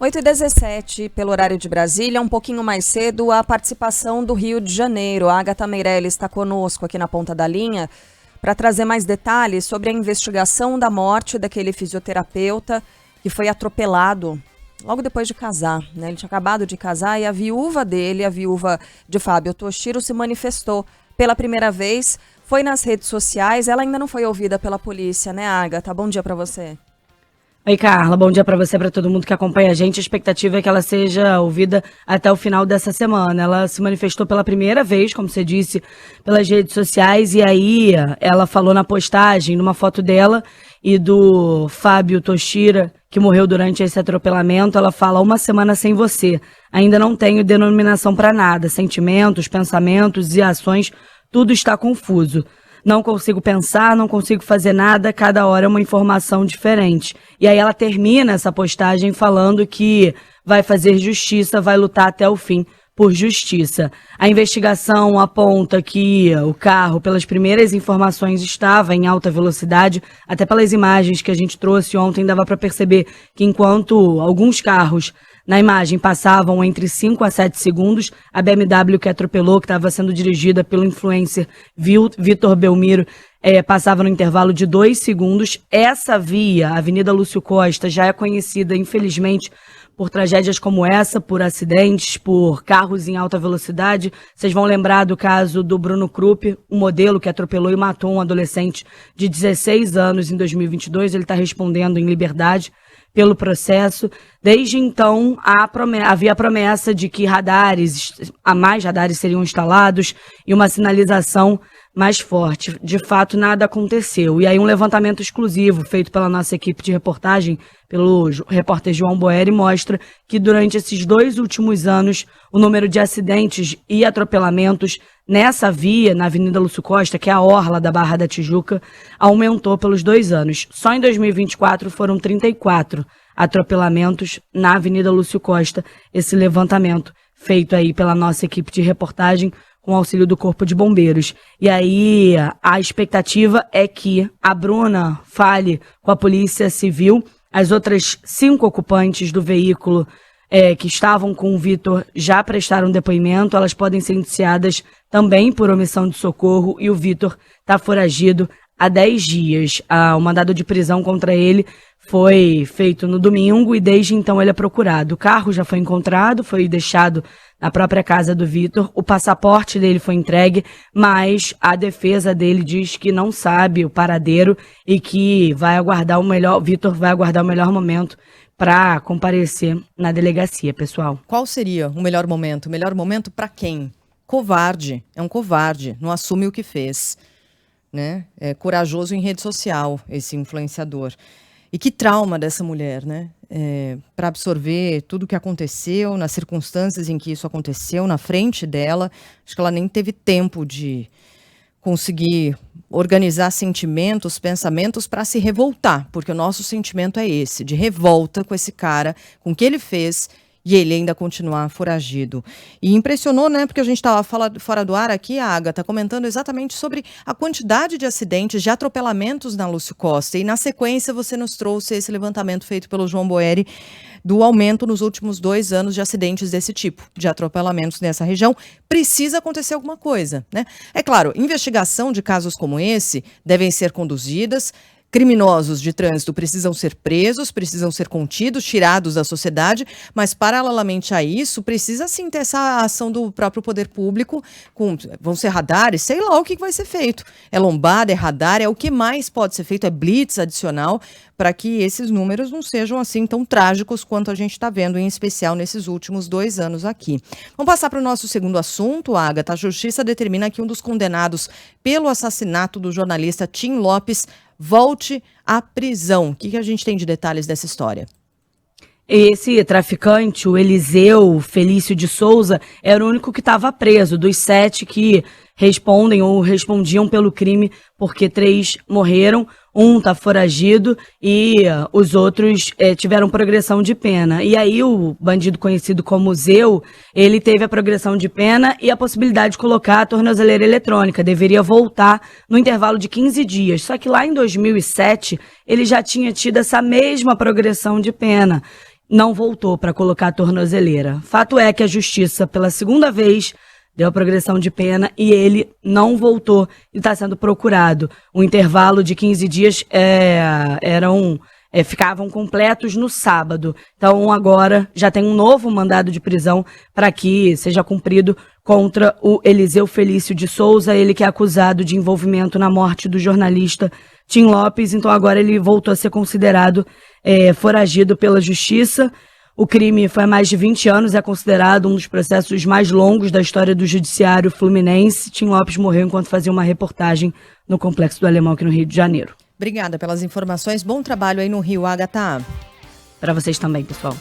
8h17, pelo horário de Brasília, um pouquinho mais cedo, a participação do Rio de Janeiro. A Agatha Meirelles está conosco aqui na ponta da linha para trazer mais detalhes sobre a investigação da morte daquele fisioterapeuta que foi atropelado logo depois de casar, né? Ele tinha acabado de casar e a viúva dele, a viúva de Fábio Toshiro, se manifestou pela primeira vez, foi nas redes sociais, ela ainda não foi ouvida pela polícia, né, Agatha? Bom dia para você. Oi, Carla, bom dia para você, para todo mundo que acompanha a gente. A expectativa é que ela seja ouvida até o final dessa semana. Ela se manifestou pela primeira vez, como você disse, pelas redes sociais, e aí ela falou na postagem, numa foto dela e do Fábio Toshiro, que morreu durante esse atropelamento. Ela fala: uma semana sem você, ainda não tenho denominação para nada, sentimentos, pensamentos e ações, tudo está confuso. Não consigo pensar, não consigo fazer nada, cada hora é uma informação diferente. E aí ela termina essa postagem falando que vai fazer justiça, vai lutar até o fim por justiça. A investigação aponta que o carro, pelas primeiras informações, estava em alta velocidade, até pelas imagens que a gente trouxe ontem, dava para perceber que enquanto alguns carros na imagem passavam entre 5 a 7 segundos, a BMW que atropelou, que estava sendo dirigida pelo influencer Vitor Belmiro, passava no intervalo de 2 segundos. Essa via, a Avenida Lúcio Costa, já é conhecida, infelizmente, por tragédias como essa, por acidentes, por carros em alta velocidade. Vocês vão lembrar do caso do Bruno Krupp, um modelo que atropelou e matou um adolescente de 16 anos em 2022. Ele está respondendo em liberdade pelo processo. Desde então, havia a promessa de que mais radares seriam instalados e uma sinalização mais forte. De fato, nada aconteceu. E aí um levantamento exclusivo feito pela nossa equipe de reportagem, pelo repórter João Boeri, mostra que durante esses 2 últimos anos, o número de acidentes e atropelamentos nessa via, na Avenida Lúcio Costa, que é a orla da Barra da Tijuca, aumentou pelos 2 anos. Só em 2024 foram 34 atropelamentos na Avenida Lúcio Costa. Esse levantamento feito aí pela nossa equipe de reportagem com auxílio do Corpo de Bombeiros. E aí a expectativa é que a Bruna fale com a Polícia Civil. As outras 5 ocupantes do veículo que estavam com o Vitor já prestaram depoimento. Elas podem ser indiciadas também por omissão de socorro e o Vitor está foragido há 10 dias. O mandado de prisão contra ele foi feito no domingo e desde então ele é procurado. O carro já foi encontrado, foi deixado na própria casa do Vitor. O passaporte dele foi entregue, mas a defesa dele diz que não sabe o paradeiro e que Vitor vai aguardar o melhor momento para comparecer na delegacia, pessoal. Qual seria o melhor momento? O melhor momento para quem? Covarde. É um covarde. Não assume o que fez, né? É corajoso em rede social, esse influenciador. E que trauma dessa mulher, né? Para absorver tudo o que aconteceu, nas circunstâncias em que isso aconteceu, na frente dela. Acho que ela nem teve tempo de conseguir organizar sentimentos, pensamentos para se revoltar, porque o nosso sentimento é esse, de revolta com esse cara, com o que ele fez, e ele ainda continuar foragido. E impressionou, né? Porque a gente estava fora do ar aqui, a Agatha, comentando exatamente sobre a quantidade de acidentes, de atropelamentos na Lúcio Costa. E na sequência você nos trouxe esse levantamento feito pelo João Boeri do aumento nos últimos 2 anos de acidentes desse tipo, de atropelamentos nessa região. Precisa acontecer alguma coisa, né? É claro, investigação de casos como esse devem ser conduzidas. Criminosos de trânsito precisam ser presos, precisam ser contidos, tirados da sociedade, mas paralelamente a isso, precisa sim ter essa ação do próprio poder público, vão ser radares, sei lá o que vai ser feito. É lombada, é radar, é o que mais pode ser feito, é blitz adicional, para que esses números não sejam assim tão trágicos quanto a gente está vendo, em especial nesses últimos 2 anos aqui. Vamos passar para o nosso segundo assunto, Agatha. A Justiça determina que um dos condenados pelo assassinato do jornalista Tim Lopes volte à prisão. O que a gente tem de detalhes dessa história? Esse traficante, o Eliseu Felício de Souza, era o único que estava preso, dos 7 que respondem ou respondiam pelo crime, porque 3 morreram, um está foragido e os outros tiveram progressão de pena. E aí o bandido conhecido como Zeu, ele teve a progressão de pena e a possibilidade de colocar a tornozeleira eletrônica, deveria voltar no intervalo de 15 dias. Só que lá em 2007 ele já tinha tido essa mesma progressão de pena. não voltou para colocar a tornozeleira. Fato é que a justiça, pela segunda vez, deu a progressão de pena e ele não voltou e está sendo procurado. O intervalo de 15 dias ficavam completos no sábado. Então agora já tem um novo mandado de prisão para que seja cumprido contra o Eliseu Felício de Souza, ele que é acusado de envolvimento na morte do jornalista Tim Lopes. Então agora ele voltou a ser considerado foragido pela justiça. O crime foi há mais de 20 anos, é considerado um dos processos mais longos da história do judiciário fluminense. Tim Lopes morreu enquanto fazia uma reportagem no Complexo do Alemão, aqui no Rio de Janeiro. Obrigada pelas informações. Bom trabalho aí no Rio, Agatha. Para vocês também, pessoal.